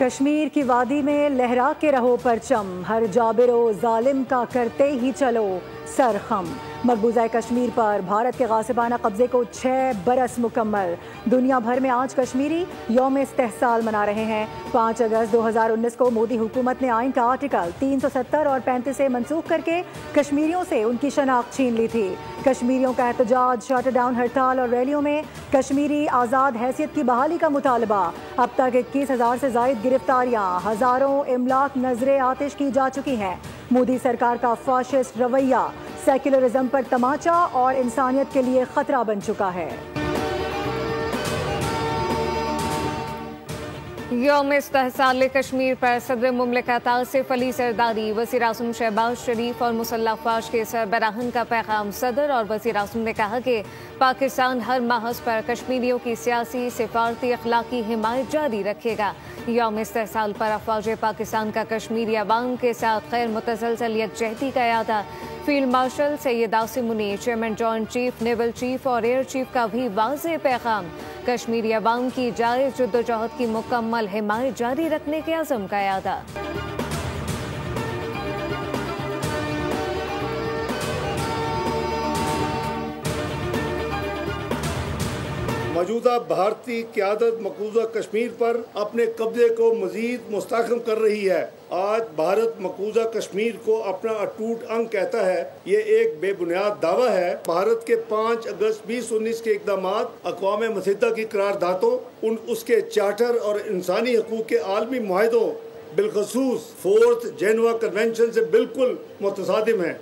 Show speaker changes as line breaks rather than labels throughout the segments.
कश्मीर की वादी में लहरा के रहो परचम, हर जाबिरो जालिम का करते ही चलो सरखम। मकबूजा कश्मीर पर भारत के गासिबाना कब्जे को 6 बरस मुकम्मल। दुनिया भर में आज कश्मीरी यौम इस्तेहसाल मना रहे हैं। 5 अगस्त 2019 को मोदी हुकूमत ने आइन का आर्टिकल 370 और 35 से मनसूख करके कश्मीरियों से उनकी शनाख्त छीन ली थी। कश्मीरियों का एहतजाज, शटडाउन, हड़ताल और रैलियों में कश्मीरी आज़ाद हैसियत की बहाली का मुतालबा। अब तक 21,000 से जायद गिरफ्तारियां, हज़ारों इमलाक नजरे आतिश की जा चुकी हैं। मोदी सरकार का फाशिस्ट रवैया सेक्युलरिज्म पर तमाचा और इंसानियत के लिए खतरा बन चुका है।
यौम इस्तेहसाल कश्मीर पर सदर मुमलिकत आसिफ अली जरदारी, वज़ीर आज़म शहबाज शरीफ और मुसल्लह अफ़वाज के सरबराहान का पैगाम। सदर और वज़ीर आज़म ने कहा कि पाकिस्तान हर महज पर कश्मीरियों की सियासी, सिफारती, अखलाकी हिमायत जारी रखेगा। यौम इस्तेहसाल पर अफ़वाज पाकिस्तान का कश्मीरी अवाम के साथ खैर मुतसलसल यकजहती का यादा। Field marshal Syed Asim Munir, chairman joint chief, naval chief और एयर चीफ का भी वाज़ेह पैगाम। कश्मीरी अवाम की जायज़ जद्दोजहद की मुकम्मल हिमायत जारी रखने के अज़म का यादा।
मौजूदा भारतीय क़यादत मकबूजा कश्मीर पर अपने कब्जे को मजीद मुस्तहकम कर रही है। आज भारत मकबूजा कश्मीर को अपना अटूट अंग कहता है। ये एक बेबुनियाद दावा है। भारत के 5 अगस्त 2019 के इक़दामात अक़वाम मुत्तहिदा की करारदादों, उसके चार्टर और इंसानी हकूक़ के आलमी मुआहदों, बिलखसूस 4th जेनेवा कन्वेंशन से बिल्कुल मुतसादिम है।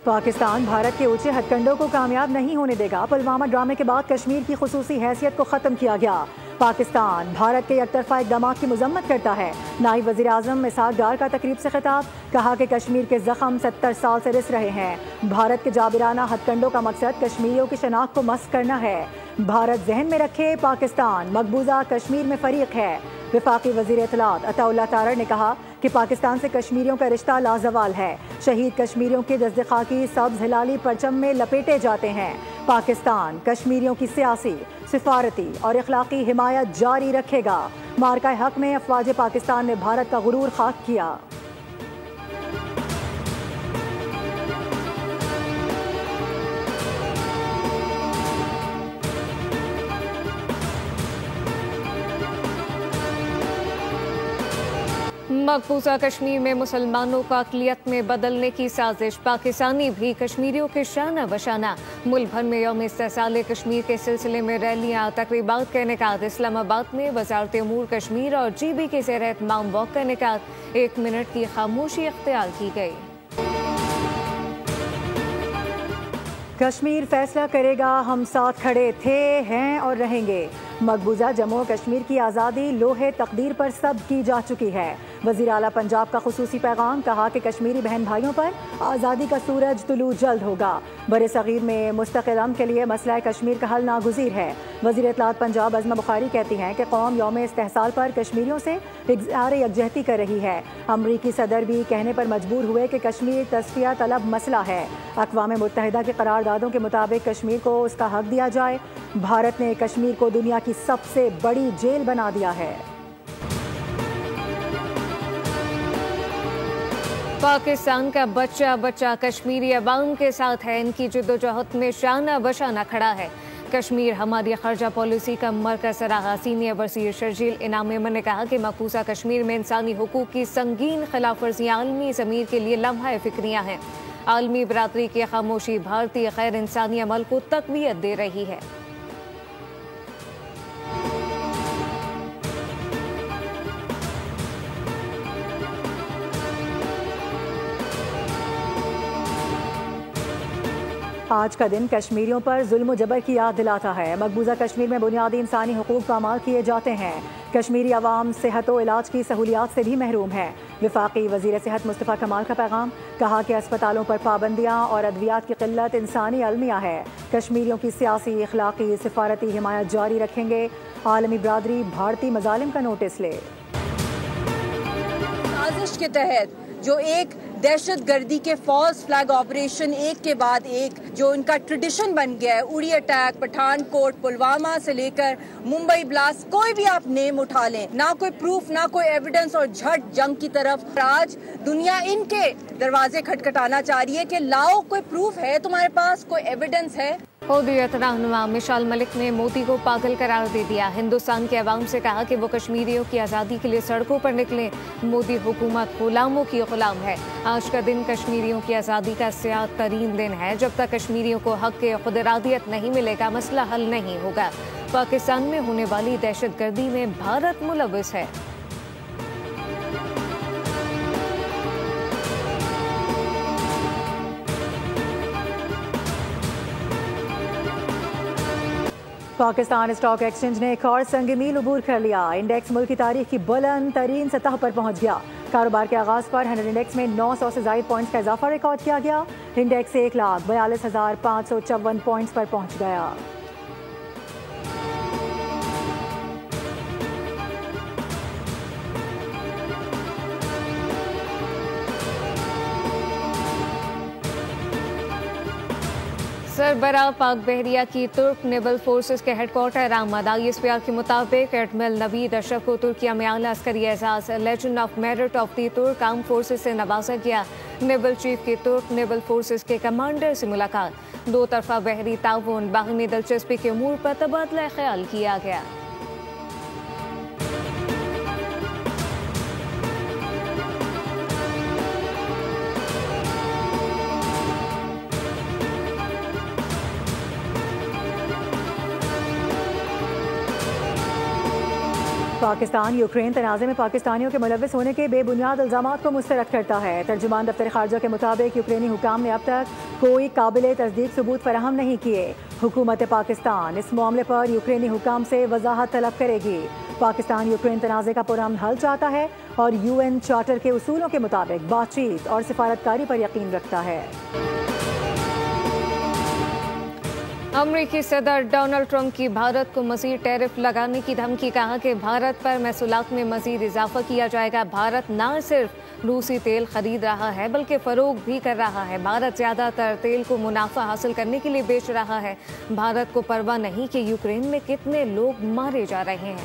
पाकिस्तान भारत के ऊंचे हथकंडों को कामयाब नहीं होने देगा। पुलवामा ड्रामे के बाद कश्मीर की खुसूसी हैसियत को ख़त्म किया गया। पाकिस्तान भारत के एकतरफा इक़दामात की मजम्मत करता है। नायब वज़ीर आज़म इसहाक डार का तकरीब से खिताब, कहा कि कश्मीर के ज़ख़म 70 साल से रिस रहे हैं। भारत के जाबिराना हथकंडों का मकसद कश्मीरियों की शनाख्त को मस्क करना है। भारत जहन में रखे, पाकिस्तान मकबूजा कश्मीर में फ़रीक है। वफाकी वज़ीर इत्तलात अताउल्लाह तारड़ ने कहा कि पाकिस्तान से कश्मीरियों का रिश्ता लाजवाल है। शहीद कश्मीरियों के दस्तखाकी सब्ज़ हिलाली परचम में लपेटे जाते हैं। पाकिस्तान कश्मीरियों की सियासी, सिफारती और अखलाकी हिमायत जारी रखेगा। मार्का हक में अफवाज पाकिस्तान ने भारत का गुरूर खाक किया।
मकबूजा कश्मीर में मुसलमानों को अक़लियत में बदलने की साजिश। पाकिस्तानी भी कश्मीरियों के शाना बशाना। मुल्क भर में यौम इस्तेहसाल कश्मीर के सिलसिले में रैलियाँ, तकरीबात का इनेकाद। इस्लामाबाद में वज़ारत उमूर कश्मीर और GB के ज़ेर एहतमाम वॉक का इनेकाद। 1 मिनट की खामोशी इख्तियार की गई।
कश्मीर फैसला करेगा, हम साथ खड़े थे, हैं और रहेंगे। मकबूजा जम्मू कश्मीर की आज़ादी लोहे तकदीर पर सब की जा चुकी है। वज़ीर आला पंजाब का खुसूसी पैगाम, कहा कि कश्मीरी बहन भाइयों पर आज़ादी का सूरज तुलू जल्द होगा। बरे सग़ीर में मुस्तक़िल अमन के लिए मसला कश्मीर का हल नागुज़ीर है। वज़ीर इत्तलात पंजाब अज़मा बुखारी कहती हैं कि कौम यौम इस्तेहसाल पर कश्मीरियों से इज़हार यकजहती कर रही है। अमरीकी सदर भी कहने पर मजबूर हुए कि कश्मीर तस्फ़िया तलब मसला है। अक़वाम मुत्तहिदा की करारदादों के मुताबिक कश्मीर को उसका हक दिया जाए। भारत ने कश्मीर को दुनिया की सबसे बड़ी जेल बना दिया है।
पाकिस्तान का बच्चा बच्चा कश्मीरी अवाम के साथ है। इनकी जद्दोजहद में शाना बशाना खड़ा है। कश्मीर हमारी खर्जा पॉलिसी का मरकज़ रहा। सीनियर वज़ीर शर्जील इनाम मेमन ने कहा कि मकबूजा कश्मीर में इंसानी हुकूक की संगीन खिलाफ वर्जियाँ आलमी ज़मीर के लिए लम्हा फ़िक्रियाँ हैं। आलमी बरादरी की खामोशी भारतीय खैर इंसानी अमल को तक़वियत दे रही है।
आज का दिन कश्मीरियों पर जुल्म जबर की याद दिलाता है। मकबूजा कश्मीर में बुनियादी इंसानी हुकूक पामाल किए जाते हैं। कश्मीरी अवाम सेहत व इलाज की सहूलियात से भी महरूम है। वफाकी वज़ीर सेहत मुस्तफ़ा कमाल का पैगाम, कहा कि अस्पतालों पर पाबंदियाँ और अद्वियात की किल्लत इंसानी अलमिया है। कश्मीरियों की सियासी, अखलाकी, सिफारती हिमायत जारी रखेंगे। आलमी बरादरी भारतीय मजालिम का नोटिस ले।
साजिश के तहत जो एक दहशतगर्दी के फॉल्स फ्लैग ऑपरेशन एक के बाद एक जो इनका ट्रेडिशन बन गया है, उड़ी अटैक, पठानकोट, पुलवामा से लेकर मुंबई ब्लास्ट, कोई भी आप नेम उठा लें, ना कोई प्रूफ ना कोई एविडेंस और झट जंग की तरफ। आज दुनिया इनके दरवाजे खटखटाना चाह रही है कि लाओ कोई प्रूफ है तुम्हारे पास, कोई एविडेंस है।
हुर्रियत रहनुमा मिशाल मलिक ने मोदी को पागल करार दे दिया। हिंदुस्तान के अवाम से कहा कि वो कश्मीरियों की आज़ादी के लिए सड़कों पर निकले। मोदी हुकूमत गुलामों की गुलाम है। आज का दिन कश्मीरियों की आज़ादी का सियाद तरीन दिन है। जब तक कश्मीरियों को हक के खुद इरादियत नहीं मिलेगा, मसला हल नहीं होगा। पाकिस्तान में होने वाली दहशतगर्दी में भारत मुलविस है।
पाकिस्तान स्टॉक एक्सचेंज ने एक और संग मील अबूर कर लिया। इंडेक्स मुल्क की तारीख की बुलंद तरीन सतह पर पहुंच गया। कारोबार के आगाज पर 100 इंडेक्स में 900 से ज्यादा पॉइंट्स का इजाफा रिकॉर्ड किया गया। इंडेक्स 1,42,554 पॉइंट्स पर पहुंच गया।
सरबरा पाक बहरिया की तुर्क नेवल फोर्सेस के हेडक्वार्टर आमद। ISPR के मुताबिक एडमिरल नवीद अशरफ को तुर्किया में आला अस्करी एजाज legend of merit of the Turk arm forces से नवाजा गया। नेवल चीफ की तुर्क नेवल फोर्सेस के कमांडर से मुलाकात। दो तरफा बहरी ताउन, बाहमी दिलचस्पी के अमूर पर तबादला ख्याल किया गया।
पाकिस्तान यूक्रेन तनाज़े में पाकिस्तानियों के मुलविस होने के बेबुनियाद इल्ज़ामात को मुस्तरद करता है। तर्जुमान दफ्तर खारजा के मुताबिक यूक्रेनी हुकाम ने अब तक कोई काबिल तस्दीक सबूत फराहम नहीं किए। हुकूमत पाकिस्तान इस मामले पर यूक्रेनी हुकाम से वजाहत तलब करेगी। पाकिस्तान यूक्रेन तनाज़े का पुरअमन हल चाहता है और UN चार्टर के उसूलों के मुताबिक बातचीत और सिफारतकारी पर यकीन रखता है।
अमरीकी सदर डोनाल्ड ट्रंप की भारत को मजीद टैरिफ लगाने की धमकी। कहा कि भारत पर महसूलात में मजीद इजाफा किया जाएगा। भारत न सिर्फ रूसी तेल खरीद रहा है बल्कि फरोग भी कर रहा है। भारत ज्यादातर तेल को मुनाफा हासिल करने के लिए बेच रहा है। भारत को परवाह नहीं कि यूक्रेन में कितने लोग मारे जा रहे हैं।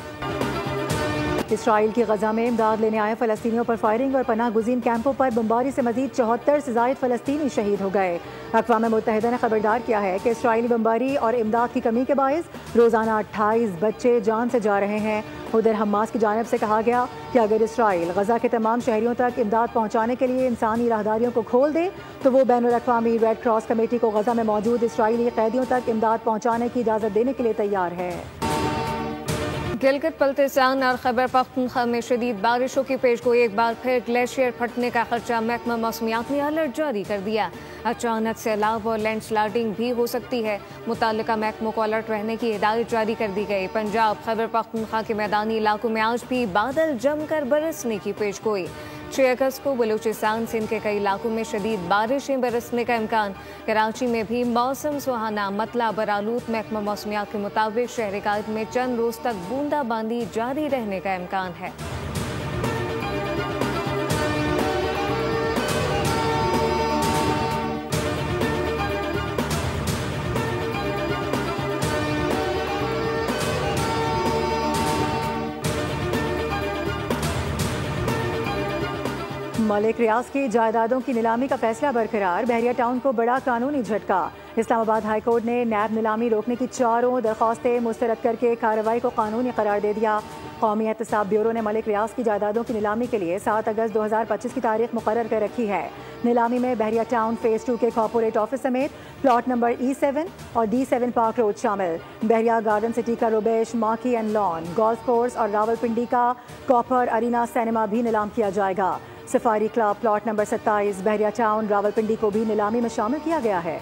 इसराइल की गजा में इमदाद लेने आए फलस्तीनियों पर फायरिंग और पनाह गुज़ीन कैंपों पर बमबारी से मजीद 74 से ज़ायद फलस्तीनी शहीद हो गए। अक़वाम मुत्तहिदा ने खबरदार किया है कि इसराइली बमबारी और इमदाद की कमी के बायस रोज़ाना 28 बच्चे जान से जा रहे हैं। उधर हमास की जानिब से कहा गया कि अगर इसराइल गजा के तमाम शहरियों तक इमदाद पहुँचाने के लिए इंसानी राहदारियों को खोल दे तो वो बैनुल अक़वामी रेड क्रॉस कमेटी को गजा में मौजूद इसराइली कैदियों तक इमदाद पहुँचाने की इजाज़त देने के लिए तैयार है।
गिलगित बल्तिस्तान और खैबर पख्तूनख्वा में शदीद बारिशों की पेशगोई। एक बार फिर ग्लेशियर फटने का खदशा। महकमा मौसमियात ने अलर्ट जारी कर दिया। अचानक सैलाब और लैंडस्लाइडिंग भी हो सकती है। मुताल्लिका महकमों को अलर्ट रहने की हिदायत जारी कर दी गई। पंजाब खैबर पख्तूनख्वा के मैदानी इलाकों में आज भी बादल जमकर बरसने की पेशगोई। 6 अगस्त को बलूचिस्तान सिंध के कई इलाकों में शदीद बारिशें बरसने का इम्कान। कराची में भी मौसम सुहाना। मतला बरालूत महकमा मौसमियात के मुताबिक शहर कायद में चंद रोज तक बूंदाबांदी जारी रहने का इम्कान है।
मलिक रियाज की जायदादों की नीलामी का फैसला बरकरार। बहरिया टाउन को बड़ा कानूनी झटका। इस्लामाबाद हाई कोर्ट ने नैब नीलामी रोकने की चारों दरख्वास्तें मुस्तरद करके कार्रवाई को कानूनी करार दे दिया। कौमी एहतसाब ब्यूरो ने मलिक रियाज की जायदादों की नीलामी के लिए 7 अगस्त 2025 की तारीख मुकर्रर कर रखी है। नीलामी में बहरिया टाउन फेज 2 के कॉर्पोरेट ऑफिस समेत प्लॉट नंबर E7 और D7 पार्क रोड शामिल। बहरिया गार्डन सिटी का रुबेश, माकी एंड लॉन, गोल्फ कोर्स और रावलपिंडी का कॉपर अरीना सिनेमा भी नीलाम किया जाएगा। सफारी क्लब प्लॉट नंबर 27 बहरिया टाउन रावलपिंडी को भी नीलामी में शामिल किया गया है।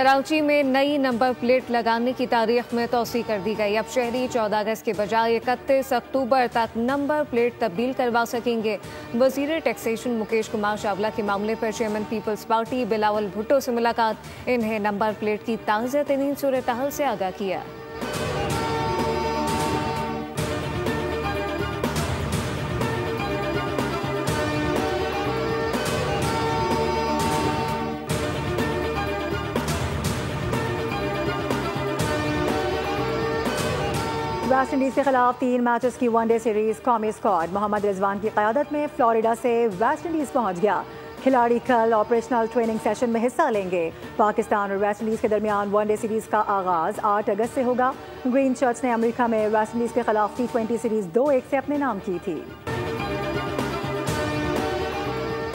कराची में नई नंबर प्लेट लगाने की तारीख में तौसी कर दी गई। अब शहरी 14 अगस्त के बजाय 31 अक्टूबर तक नंबर प्लेट तब्दील करवा सकेंगे। वजीर टैक्सेशन मुकेश कुमार चावला के मामले पर chairman People's Party Bilawal Bhutto से मुलाकात, इन्हें नंबर प्लेट की ताज़ा तरीन सूरत हाल से आगाह किया।
वेस्ट इंडीज के खिलाफ 3 मैचेस की वनडे सीरीज कौमी स्क्वाड मोहम्मद रिजवान की क़यादत में फ्लोरिडा से वेस्ट इंडीज पहुंच गया। खिलाड़ी कल ऑपरेशनल ट्रेनिंग सेशन में हिस्सा लेंगे। पाकिस्तान और वेस्ट इंडीज के दरमियान वनडे सीरीज का आगाज 8 अगस्त से होगा। ग्रीन शर्ट्स ने अमेरिका में वेस्ट इंडीज के खिलाफ T20 सीरीज 2-1 से अपने नाम की थी।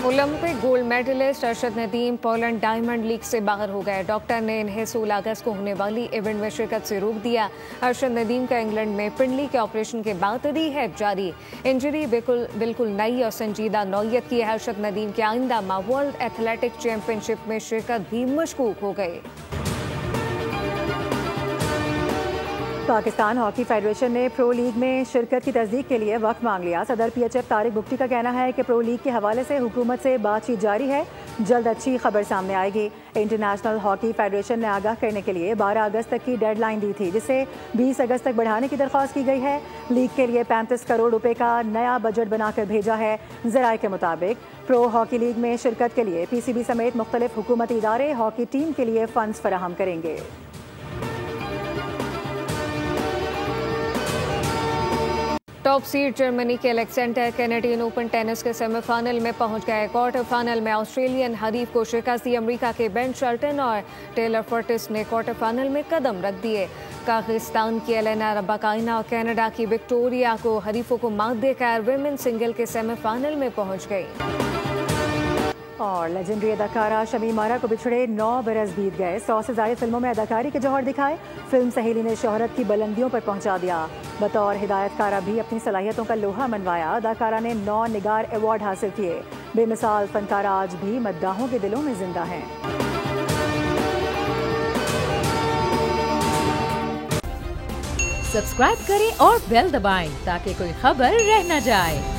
Olympic gold medallist Arshad Nadeem Poland Diamond League से बाहर हो गए। डॉक्टर ने इन्हें 16 अगस्त को होने वाली इवेंट में शिरकत से रोक दिया। अरशद नदीम का इंग्लैंड में पिंडली के ऑपरेशन के बाद रिहैब जारी। इंजरी बिल्कुल नई और संजीदा नौयत की है। अरशद नदीम के आइंदा माह वर्ल्ड एथलेटिक चैंपियनशिप में शिरकत भी मशकूक हो गई।
पाकिस्तान हॉकी फेडरेशन ने प्रो लीग में शिरकत की तस्दीक के लिए वक्त मांग लिया। सदर PHF तारिक बुख्ती का कहना है कि प्रो लीग के हवाले से हुकूमत से बातचीत जारी है, जल्द अच्छी खबर सामने आएगी। इंटरनेशनल हॉकी फेडरेशन ने आगाह करने के लिए 12 अगस्त तक की डेडलाइन दी थी, जिसे 20 अगस्त तक बढ़ाने की दरख्वास्त की गई है। लीग के लिए 35 करोड़ रुपए का नया बजट बनाकर भेजा है। ज़राए के मुताबिक प्रो हॉकी लीग में शिरकत के लिए PCB समेत मुख्तलिफ हुकूमती इदारे हॉकी टीम के लिए फंड्स फराहम करेंगे।
टॉप सीड जर्मनी के अलेक्जेंडर कैनेडियन ओपन टेनिस के सेमीफाइनल में पहुंच गए। क्वार्टर फाइनल में ऑस्ट्रेलियन हरीफ को शिकस्त दी। अमेरिका के बेन शर्टन और टेलर फर्टिस ने क्वार्टर फाइनल में कदम रख दिए। कागिस्तान की एलेना रबाकाइना और कनाडा की विक्टोरिया को हरीफों को मात देकर विमेन सिंगल के सेमीफाइनल में पहुंच गई।
और लेजेंडरी अदाकारा शमीम आरा को बिछड़े 9 बरस बीत गए। 100 से ज़ायद फिल्मों में अदाकारी के जौहर दिखाए। फिल्म सहेली ने शोहरत की बुलंदियों पर पहुंचा दिया। बतौर हिदायतकारा भी अपनी सलाहियतों का लोहा मनवाया। अदाकारा ने 9 निगार अवार्ड हासिल किए। बेमिसाल फनकारा आज भी मद्दाहों के दिलों में जिंदा हैं।
सब्सक्राइब करें और बेल दबाएं ताकि कोई खबर रह न जाए।